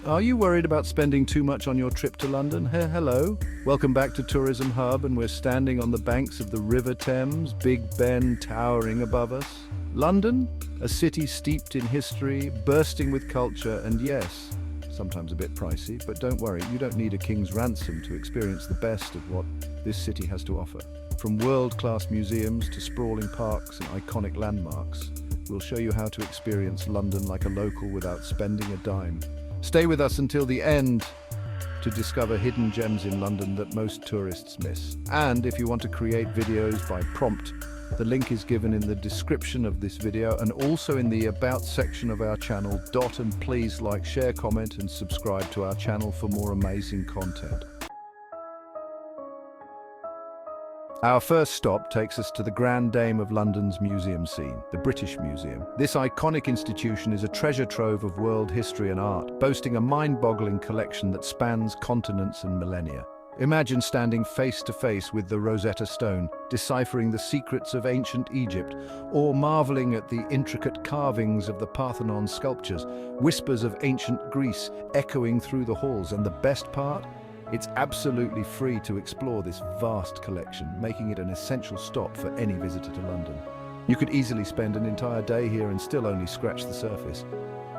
Are you worried about spending too much on your trip to London? Hello. Welcome back to Tourism Hub, and we're standing on the banks of the River Thames, Big Ben towering above us. London, a city steeped in history, bursting with culture, and yes, sometimes a bit pricey, but don't worry, you don't need a king's ransom to experience the best of what this city has to offer. From world-class museums to sprawling parks and iconic landmarks, we'll show you how to experience London like a local without spending a dime. Stay with us until the end to discover hidden gems in London that most tourists miss. And if you want to create videos by prompt, the link is given in the description of this video and also in the About section of our channel. And please like, share, comment, and subscribe to our channel for more amazing content. Our first stop takes us to the grand dame of London's museum scene, the British Museum. This iconic institution is a treasure trove of world history and art, boasting a mind-boggling collection that spans continents and millennia. Imagine standing face to face with the Rosetta Stone, deciphering the secrets of ancient Egypt, or marveling at the intricate carvings of the Parthenon sculptures, whispers of ancient Greece echoing through the halls. And the best part? It's absolutely free to explore this vast collection, making it an essential stop for any visitor to London. You could easily spend an entire day here and still only scratch the surface.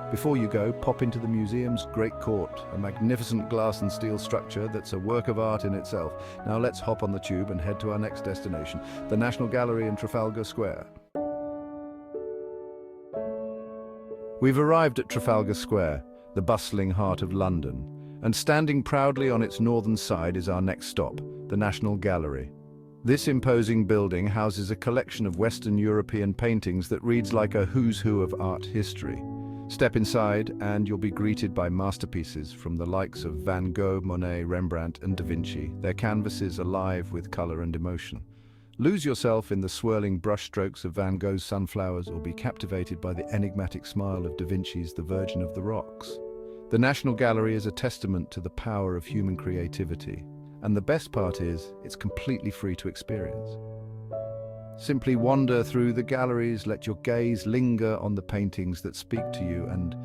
Before you go, pop into the museum's Great Court, a magnificent glass and steel structure that's a work of art in itself. Now let's hop on the tube and head to our next destination, the National Gallery in Trafalgar Square. We've arrived at Trafalgar Square, the bustling heart of London. And standing proudly on its northern side is our next stop, the National Gallery. This imposing building houses a collection of Western European paintings that reads like a who's who of art history. Step inside and you'll be greeted by masterpieces from the likes of Van Gogh, Monet, Rembrandt, and Da Vinci, their canvases alive with color and emotion. Lose yourself in the swirling brushstrokes of Van Gogh's sunflowers or be captivated by the enigmatic smile of Da Vinci's The Virgin of the Rocks. The National Gallery is a testament to the power of human creativity, and the best part is, it's completely free to experience. Simply wander through the galleries, let your gaze linger on the paintings that speak to you, and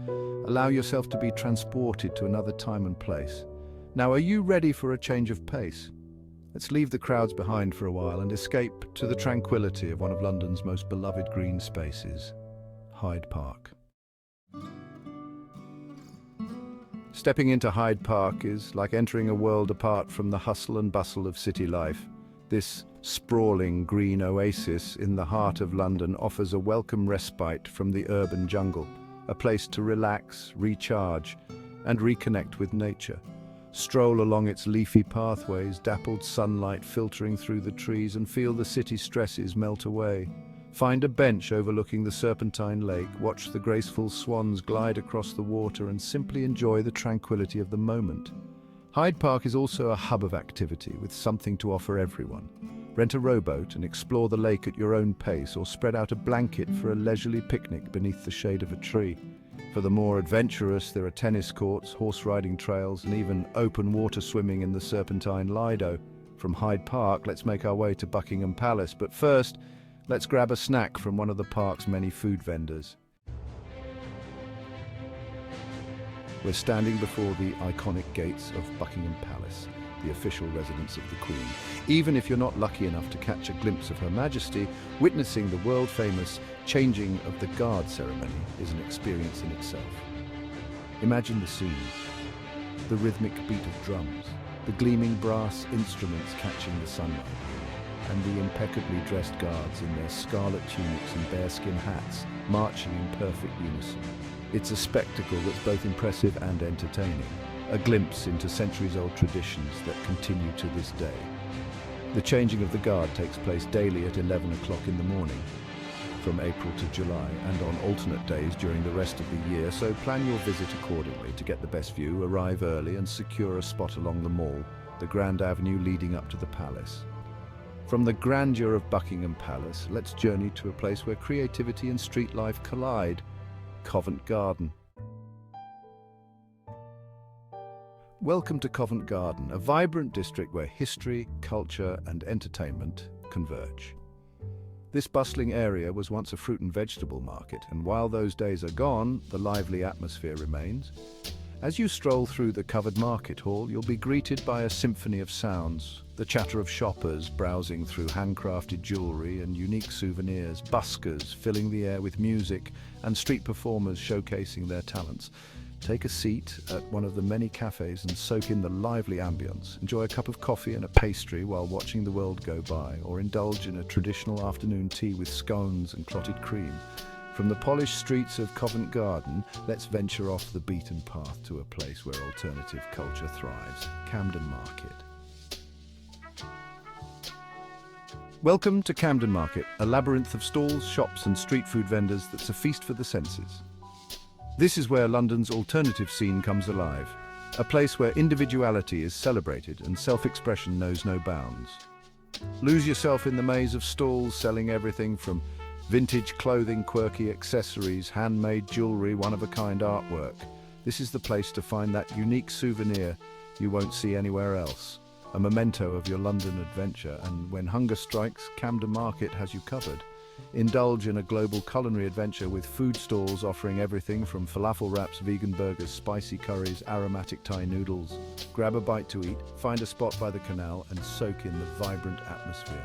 allow yourself to be transported to another time and place. Now, are you ready for a change of pace? Let's leave the crowds behind for a while and escape to the tranquility of one of London's most beloved green spaces, Hyde Park. Stepping into Hyde Park is like entering a world apart from the hustle and bustle of city life. This sprawling green oasis in the heart of London offers a welcome respite from the urban jungle, a place to relax, recharge, and reconnect with nature. Stroll along its leafy pathways, dappled sunlight filtering through the trees, and feel the city's stresses melt away. Find a bench overlooking the Serpentine Lake, watch the graceful swans glide across the water, and simply enjoy the tranquility of the moment. Hyde Park is also a hub of activity with something to offer everyone. Rent a rowboat and explore the lake at your own pace, or spread out a blanket for a leisurely picnic beneath the shade of a tree. For the more adventurous, there are tennis courts, horse riding trails, and even open water swimming in the Serpentine Lido. From Hyde Park, let's make our way to Buckingham Palace, but first, let's grab a snack from one of the park's many food vendors. We're standing before the iconic gates of Buckingham Palace, the official residence of the Queen. Even if you're not lucky enough to catch a glimpse of Her Majesty, witnessing the world-famous changing of the guard ceremony is an experience in itself. Imagine the scene: the rhythmic beat of drums, the gleaming brass instruments catching the sunlight, and the impeccably dressed guards in their scarlet tunics and bearskin hats, marching in perfect unison. It's a spectacle that's both impressive and entertaining, a glimpse into centuries-old traditions that continue to this day. The changing of the guard takes place daily at 11 o'clock in the morning, from April to July, and on alternate days during the rest of the year, so plan your visit accordingly to get the best view, arrive early, and secure a spot along the Mall, the grand avenue leading up to the palace. From the grandeur of Buckingham Palace, let's journey to a place where creativity and street life collide, Covent Garden. Welcome to Covent Garden, a vibrant district where history, culture, and entertainment converge. This bustling area was once a fruit and vegetable market, and while those days are gone, the lively atmosphere remains. As you stroll through the covered market hall, you'll be greeted by a symphony of sounds. The chatter of shoppers browsing through handcrafted jewelry and unique souvenirs, buskers filling the air with music, and street performers showcasing their talents. Take a seat at one of the many cafes and soak in the lively ambience. Enjoy a cup of coffee and a pastry while watching the world go by, or indulge in a traditional afternoon tea with scones and clotted cream. From the polished streets of Covent Garden, let's venture off the beaten path to a place where alternative culture thrives, Camden Market. Welcome to Camden Market, a labyrinth of stalls, shops and street food vendors that's a feast for the senses. This is where London's alternative scene comes alive, a place where individuality is celebrated and self-expression knows no bounds. Lose yourself in the maze of stalls selling everything from vintage clothing, quirky accessories, handmade jewelry, one-of-a-kind artwork. This is the place to find that unique souvenir you won't see anywhere else, a memento of your London adventure. And when hunger strikes, Camden Market has you covered. Indulge in a global culinary adventure with food stalls offering everything from falafel wraps, vegan burgers, spicy curries, aromatic Thai noodles. Grab a bite to eat, find a spot by the canal and soak in the vibrant atmosphere.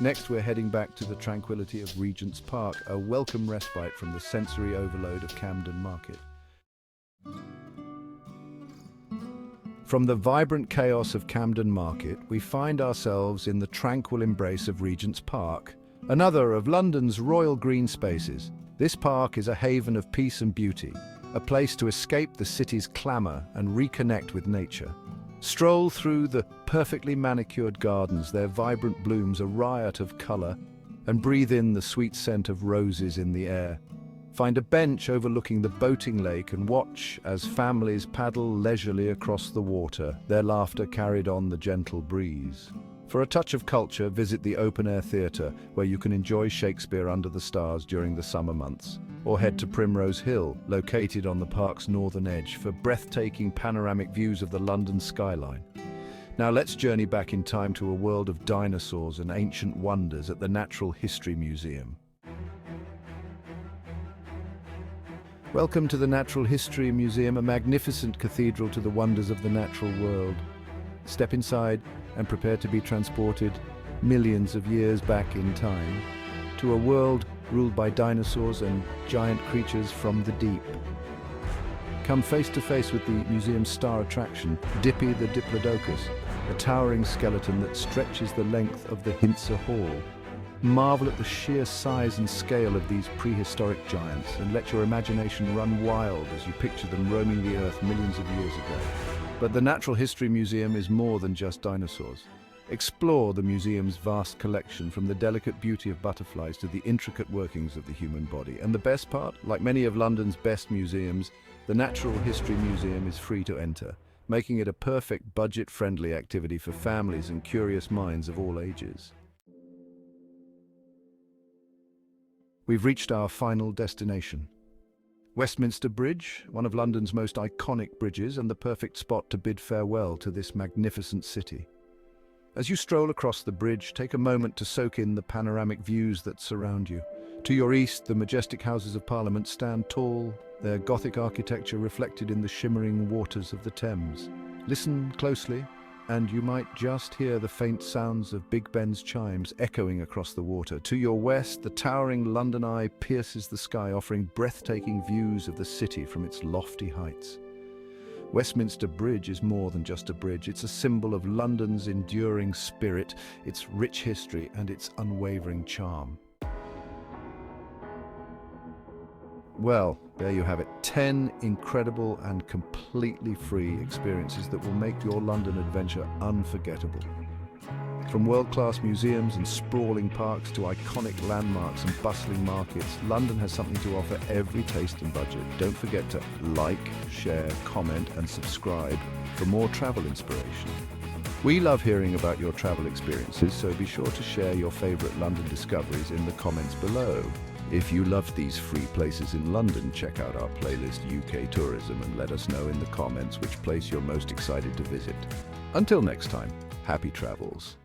Next, we're heading back to the tranquility of Regent's Park, a welcome respite from the sensory overload of Camden Market. From the vibrant chaos of Camden Market, we find ourselves in the tranquil embrace of Regent's Park, another of London's royal green spaces. This park is a haven of peace and beauty, a place to escape the city's clamour and reconnect with nature. Stroll through the perfectly manicured gardens, their vibrant blooms a riot of colour, and breathe in the sweet scent of roses in the air. Find a bench overlooking the boating lake and watch as families paddle leisurely across the water, their laughter carried on the gentle breeze. For a touch of culture, visit the open-air theatre, where you can enjoy Shakespeare under the stars during the summer months. Or head to Primrose Hill, located on the park's northern edge, for breathtaking panoramic views of the London skyline. Now let's journey back in time to a world of dinosaurs and ancient wonders at the Natural History Museum. Welcome to the Natural History Museum, a magnificent cathedral to the wonders of the natural world. Step inside and prepare to be transported millions of years back in time to a world ruled by dinosaurs and giant creatures from the deep. Come face to face with the museum's star attraction, Dippy the Diplodocus, a towering skeleton that stretches the length of the Hintzer Hall. Marvel at the sheer size and scale of these prehistoric giants and let your imagination run wild as you picture them roaming the earth millions of years ago. But the Natural History Museum is more than just dinosaurs. Explore the museum's vast collection, from the delicate beauty of butterflies to the intricate workings of the human body. And the best part, like many of London's best museums, the Natural History Museum is free to enter, making it a perfect budget-friendly activity for families and curious minds of all ages. We've reached our final destination. Westminster Bridge, one of London's most iconic bridges and the perfect spot to bid farewell to this magnificent city. As you stroll across the bridge, take a moment to soak in the panoramic views that surround you. To your east, the majestic Houses of Parliament stand tall, their Gothic architecture reflected in the shimmering waters of the Thames. Listen closely, and you might just hear the faint sounds of Big Ben's chimes echoing across the water. To your west, the towering London Eye pierces the sky, offering breathtaking views of the city from its lofty heights. Westminster Bridge is more than just a bridge. It's a symbol of London's enduring spirit, its rich history, and its unwavering charm. Well, there you have it. 10 incredible and completely free experiences that will make your London adventure unforgettable. From world-class museums and sprawling parks to iconic landmarks and bustling markets, London has something to offer every taste and budget. Don't forget to like, share, comment and subscribe for more travel inspiration. We love hearing about your travel experiences, so be sure to share your favorite London discoveries in the comments below. If you love these free places in London, check out our playlist UK Tourism and let us know in the comments which place you're most excited to visit. Until next time, happy travels.